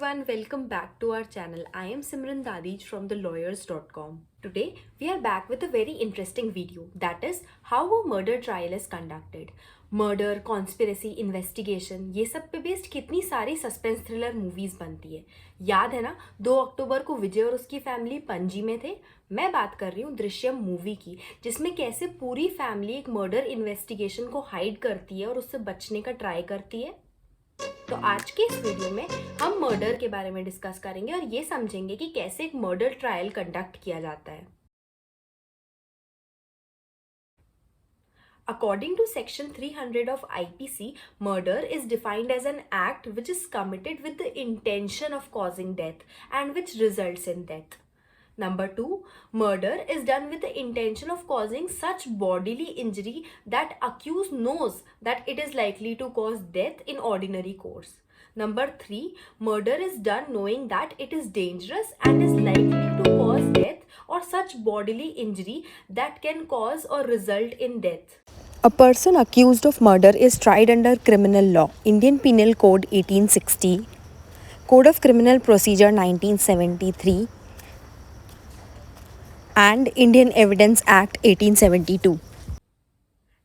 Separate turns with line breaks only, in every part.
everyone, welcome back to our channel. I am Simran Dadij from thelawyers.com. Today we are back with a very interesting video, that is how a murder trial is conducted. Murder, conspiracy, investigation, ये सब पे based कितनी सारी suspense thriller movies बनती है। याद है ना, 2 अक्टूबर को विजय और उसकी फैमिली पणजी में थे। मैं बात कर रही हूँ दृश्यम मूवी की, जिसमें कैसे पूरी फैमिली एक मर्डर इन्वेस्टिगेशन को हाइड करती है और उससे बचने का ट्राई करती है। तो आज के इस वीडियो में हम मर्डर के बारे में डिस्कस करेंगे और ये समझेंगे कि कैसे एक मर्डर ट्रायल कंडक्ट किया जाता है। According to section 300 of IPC, murder is defined as an act which is committed with the intention of causing death and which results in death. Number 2, murder is done with the intention of causing such bodily injury that accused knows that it is likely to cause death in ordinary course. Number 3, murder is done knowing that it is dangerous and is likely to cause death or such bodily injury that can cause or result in death.
A person accused of murder is tried under criminal law, Indian Penal Code 1860, Code of Criminal Procedure 1973, and Indian Evidence Act 1872.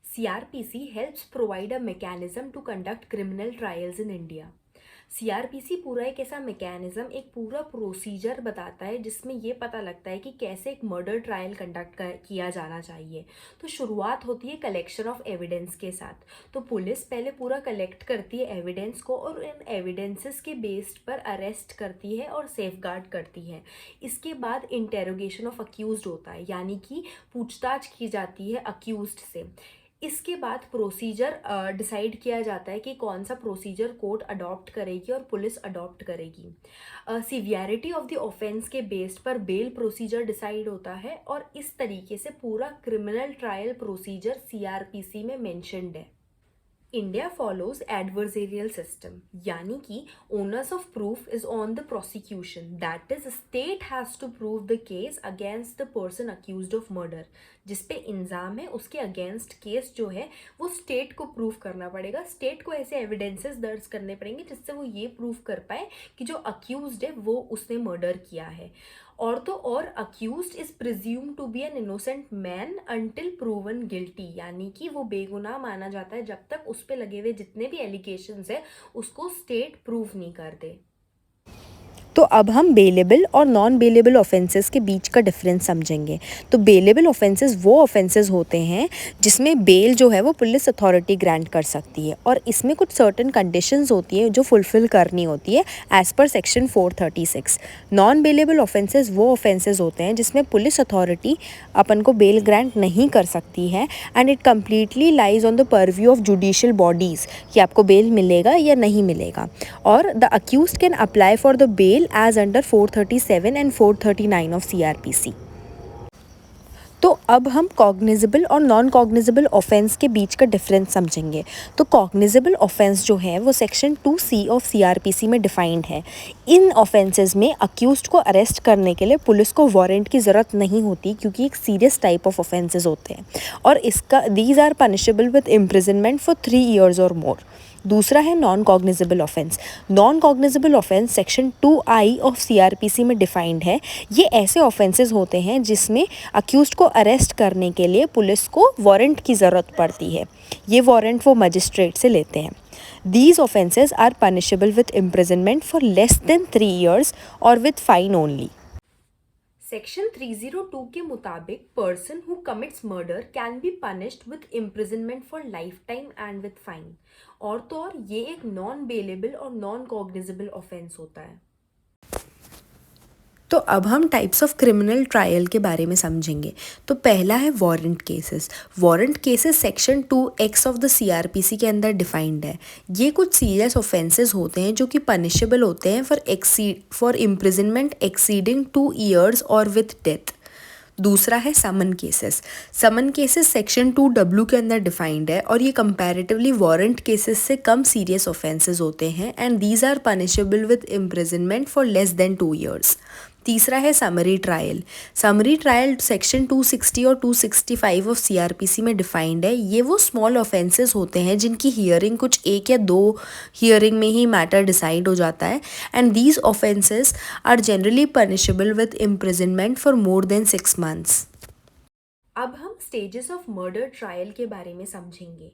CRPC helps provide a mechanism to conduct criminal trials in India. CRPC पूरा एक ऐसा mechanism, एक पूरा procedure बताता है जिसमें ये पता लगता है कि कैसे एक मर्डर ट्रायल कंडक्ट किया जाना चाहिए। तो शुरुआत होती है कलेक्शन ऑफ एविडेंस के साथ। तो पुलिस पहले पूरा कलेक्ट करती है एविडेंस को और इन एविडेंसेस के बेस्ड पर अरेस्ट करती है और सेफगार्ड करती है। इसके बाद इंटेरोगेशन ऑफ अक्यूज्ड होता है, यानी कि पूछताछ की जाती है अक्यूज्ड से। इसके बाद प्रोसीजर डिसाइड किया जाता है कि कौन सा प्रोसीजर कोर्ट अडॉप्ट करेगी और पुलिस अडॉप्ट करेगी। सीवियरिटी ऑफ द ऑफेंस के बेस्ड पर बेल प्रोसीजर डिसाइड होता है और इस तरीके से पूरा क्रिमिनल ट्रायल प्रोसीजर सीआरपीसी में मेंशन्ड है। इंडिया फॉलोज एडवर्सेरियल सिस्टम, यानी कि onus of proof is on the prosecution, that is state has to prove the case against the person accused of murder. जिस पे इल्ज़ाम है उसके अगेंस्ट केस जो है वो स्टेट को प्रूव करना पड़ेगा। स्टेट को ऐसे एविडेंसेस दर्ज करने पड़ेंगे जिससे वो ये प्रूव कर पाए कि जो अक्यूज्ड है वो उसने मर्डर किया है। और तो और accused is presume to be an innocent man until proven guilty, यानी कि वो बेगुनाह माना जाता है जब तक उस पे लगे हुए जितने भी एलिगेशंस है उसको स्टेट प्रूव नहीं कर दे।
तो अब हम बेलेबल और नॉन बेलेबल ऑफेंसेस के बीच का डिफरेंस समझेंगे। तो बेलेबल ऑफेंसेस वो ऑफेंसेस होते हैं जिसमें बेल जो है वो पुलिस अथॉरिटी ग्रांट कर सकती है और इसमें कुछ सर्टेन कंडीशंस होती हैं जो फुलफिल करनी होती है as per section 436। Non bailable offences वो ऑफेंसेस होते हैं जिसमें पुलिस अथॉरिटी अपन को बेल ग्रांट नहीं कर सकती है and it completely lies on the purview of judicial bodies कि आपको बेल मिलेगा या नहीं मिलेगा। और the accused can apply for the bail as under 437 and 439 of CRPC. तो अब हम कॉग्निजेबल और नॉन कॉग्निजेबल ऑफेंस के बीच का डिफरेंस समझेंगे। तो कॉग्निजेबल ऑफेंस जो है वो सेक्शन 2C ऑफ CRPC में डिफाइंड है। इन ऑफेंसेस में अक्यूज्ड को अरेस्ट करने के लिए पुलिस को वारंट की ज़रूरत नहीं होती क्योंकि एक सीरियस टाइप ऑफ ऑफेंसेस होते हैं और इसका these are punishable with imprisonment for 3 years और मोर। दूसरा है non cognizable offence. Non cognizable offence section 2I of CRPC में डिफाइंड है। ये ऐसे ऑफेंसेस होते हैं जिसमें अक्यूज्ड को अरेस्ट करने के लिए पुलिस को वारंट की ज़रूरत पड़ती है। ये वारंट वो मजिस्ट्रेट से लेते हैं। These offences are punishable with imprisonment for less than 3 years और with fine only.
सेक्शन 302 के मुताबिक person who commits murder can be punished with imprisonment for life time and with fine. और तो और ये एक नॉन बेलेबल और non cognizable offence होता है।
तो अब हम टाइप्स ऑफ क्रिमिनल ट्रायल के बारे में समझेंगे। तो पहला है warrant cases. Warrant cases section 2X of the CRPC के अंदर डिफाइंड है। ये कुछ सीरियस ऑफेंसेस होते हैं जो कि पनिशेबल होते हैं फॉर इम्प्रिजनमेंट एक्सीडिंग 2 years और विथ डेथ। दूसरा है summon cases. Summon cases section 2W के अंदर डिफाइंड है और ये कंपैरेटिवली वारंट केसेस से कम सीरियस ऑफेंसेस होते हैं and these are punishable with imprisonment for less than 2 years। तीसरा है summary trial. Summary trial section 260 और 265 ऑफ सीआरपीसी में डिफाइंड है। ये वो स्मॉल ऑफेंसेस होते हैं जिनकी हियरिंग कुछ एक या दो हियरिंग में ही मैटर डिसाइड हो जाता है, and these offences are generally punishable with imprisonment for more than 6 months।
अब हम स्टेजेस ऑफ मर्डर ट्रायल के बारे में समझेंगे।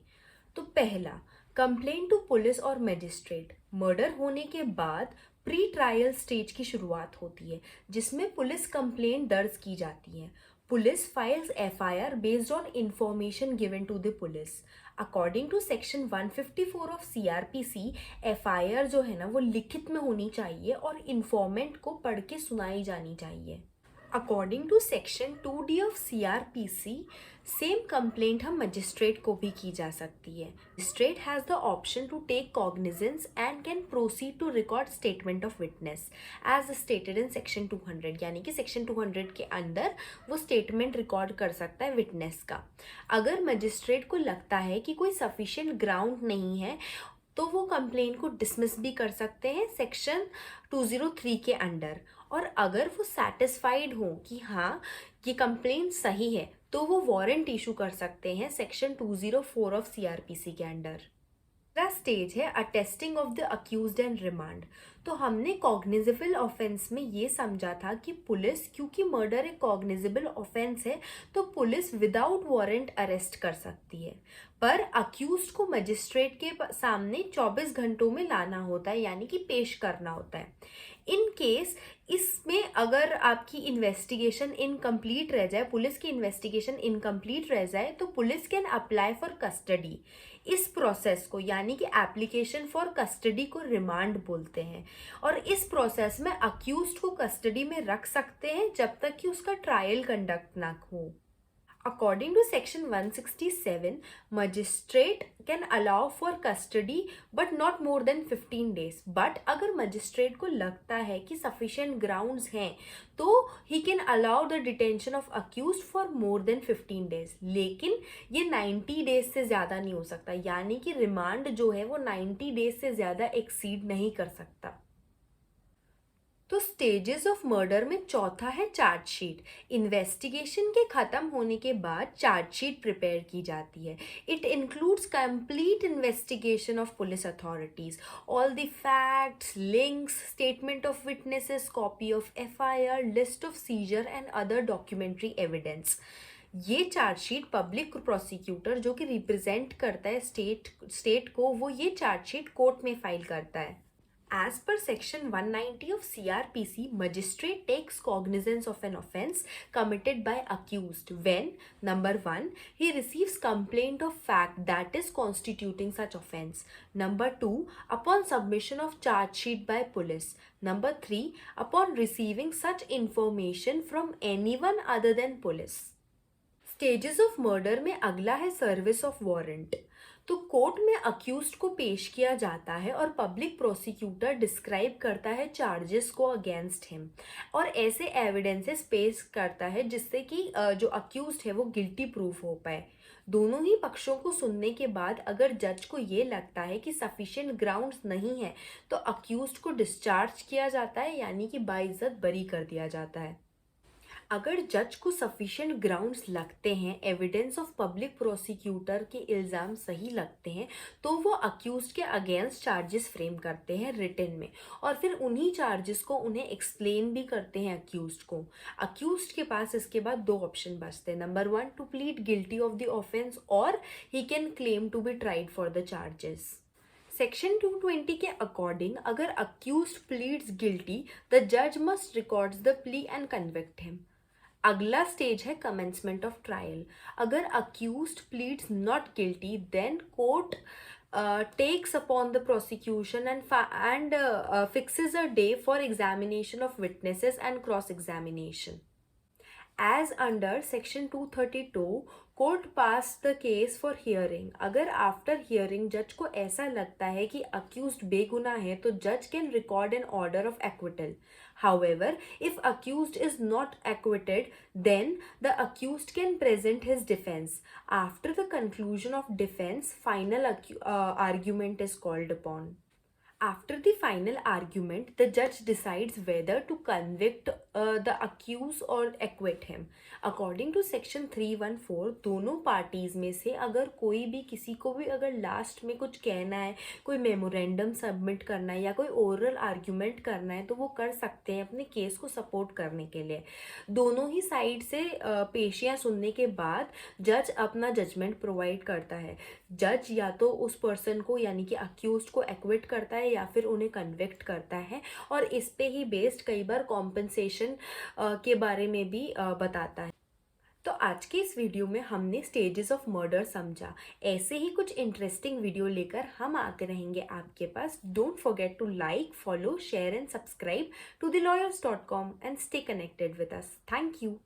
तो पहला, कंप्लेंट टू पुलिस और मजिस्ट्रेट। मर्डर होने के बाद प्री ट्रायल स्टेज की शुरुआत होती है, जिसमें पुलिस कंप्लेंट दर्ज की जाती है। Police files FIR based on information given to the police. According to section 154 of CrPC, FIR जो है ना वो लिखित में होनी चाहिए और इन्फॉर्मेंट को पढ़ के सुनाई जानी चाहिए। According to section 2D of CrPC, same complaint हम मजिस्ट्रेट को भी की जा सकती है। Magistrate has the option to take cognizance and can proceed to record statement of witness as stated in section 200, यानी कि सेक्शन 200 के अंदर वो स्टेटमेंट रिकॉर्ड कर सकता है विटनेस का। अगर मजिस्ट्रेट को लगता है कि कोई सफिशिएंट ग्राउंड नहीं है तो वो कंप्लेंट को डिसमिस भी कर सकते हैं सेक्शन 203 के अंडर। और अगर वो सेटिस्फाइड हो कि हाँ ये कंप्लेंट सही है तो वो वारंट इशू कर सकते हैं सेक्शन 204 ऑफ सीआरपीसी के अंडर। दूसरा स्टेज है attesting of the accused and remand. तो हमने कॉग्निजेबल ऑफेंस में ये समझा था कि पुलिस, क्योंकि मर्डर एक कॉग्निजेबल ऑफेंस है तो पुलिस विदाउट वारंट अरेस्ट कर सकती है, पर अक्यूज्ड को मजिस्ट्रेट के सामने 24 घंटों में लाना होता है, यानी कि पेश करना होता है। इन केस इसमें अगर आपकी इन्वेस्टिगेशन इनकम्प्लीट रह जाए, पुलिस की इन्वेस्टिगेशन इनकम्प्लीट रह जाए, तो police can apply for custody. इस प्रोसेस को, यानी कि एप्लीकेशन फॉर कस्टडी को रिमांड बोलते हैं। और इस प्रोसेस में अक्यूज्ड को कस्टडी में रख सकते हैं जब तक कि उसका ट्रायल कंडक्ट ना हो। According to section 167, magistrate can allow for custody but not more than 15 days. But अगर magistrate को लगता है कि sufficient grounds हैं तो he can allow the detention of accused for more than 15 days. लेकिन ये 90 days से ज़्यादा नहीं हो सकता, यानी कि रिमांड जो है वो 90 days से ज़्यादा एक्सीड नहीं कर सकता। तो स्टेजेस ऑफ मर्डर में चौथा है चार्जशीट। इन्वेस्टिगेशन के ख़त्म होने के बाद चार्जशीट प्रिपेयर की जाती है। It includes complete investigation of police authorities, all the facts, links, statement of witnesses, copy of FIR, list of seizure and other documentary evidence. ये चार्जशीट पब्लिक प्रोसिक्यूटर जो कि रिप्रेजेंट करता है स्टेट को, वो ये चार्जशीट कोर्ट में file करता है। As per section 190 of CRPC, magistrate takes cognizance of an offence committed by accused when, number 1, he receives complaint of fact that is constituting such offence. Number 2, upon submission of charge sheet by police. Number 3, upon receiving such information from anyone other than police. Stages of murder में अगला है service of warrant. तो court में accused को पेश किया जाता है और पब्लिक प्रोसिक्यूटर डिस्क्राइब करता है चार्जेस को अगेंस्ट हिम और ऐसे एविडेंसेस पेश करता है जिससे कि जो अक्यूज्ड है वो गिल्टी प्रूफ हो पाए। दोनों ही पक्षों को सुनने के बाद अगर जज को ये लगता है कि सफिशिएंट ग्राउंड्स नहीं है तो अक्यूज्ड को डिस्चार्ज किया जाता है, यानी कि बाइज्जत बरी कर दिया जाता है। अगर जज को सफिशिएंट ग्राउंड्स लगते हैं, एविडेंस ऑफ पब्लिक प्रोसिक्यूटर के इल्ज़ाम सही लगते हैं, तो वो अक्यूज्ड के अगेंस्ट चार्जेस फ्रेम करते हैं रिटन में और फिर उन्हीं चार्जेस को उन्हें एक्सप्लेन भी करते हैं अक्यूज्ड को। अक्यूज्ड के पास इसके बाद दो ऑप्शन बचते हैं, number 1 to plead guilty of the offence और he can claim to be tried for the charges. Section 220 के अकॉर्डिंग अगर अक्यूज्ड प्लीड्स गिल्टी, द जज must records the plea and convict him. अगला स्टेज है commencement of trial. अगर accused pleads not guilty, then court takes upon the prosecution and fixes a day for examination of witnesses and cross examination. As under section 232, court pass the case for hearing. अगर after hearing जज को ऐसा लगता है कि accused बेगुनाह है तो जज can record an order of acquittal. However, if accused is not acquitted, then the accused can present his defense. After the conclusion of defense, final argument is called upon. After the final argument, the judge decides whether to convict the accused or acquit him. According to section 314, दोनों parties में से अगर कोई भी किसी को भी अगर लास्ट में कुछ कहना है, कोई मेमोरेंडम सबमिट करना है या कोई ओरल आर्ग्यूमेंट करना है तो वो कर सकते हैं अपने केस को सपोर्ट करने के लिए। दोनों ही साइड से पेशियाँ सुनने के बाद जज अपना जजमेंट प्रोवाइड करता है। जज या तो उस पर्सन को यानी कि अक्यूज्ड को एक्विट करता है या फिर उन्हें कन्विक्ट करता है और इस पे ही बेस्ड कई बार कॉम्पनसेशन के बारे में भी बताता है। तो आज के इस वीडियो में हमने स्टेजेस ऑफ मर्डर समझा। ऐसे ही कुछ इंटरेस्टिंग वीडियो लेकर हम आते रहेंगे आपके पास। Don't forget to like, follow, share and subscribe to thelawyer.com and stay connected with us. Thank you.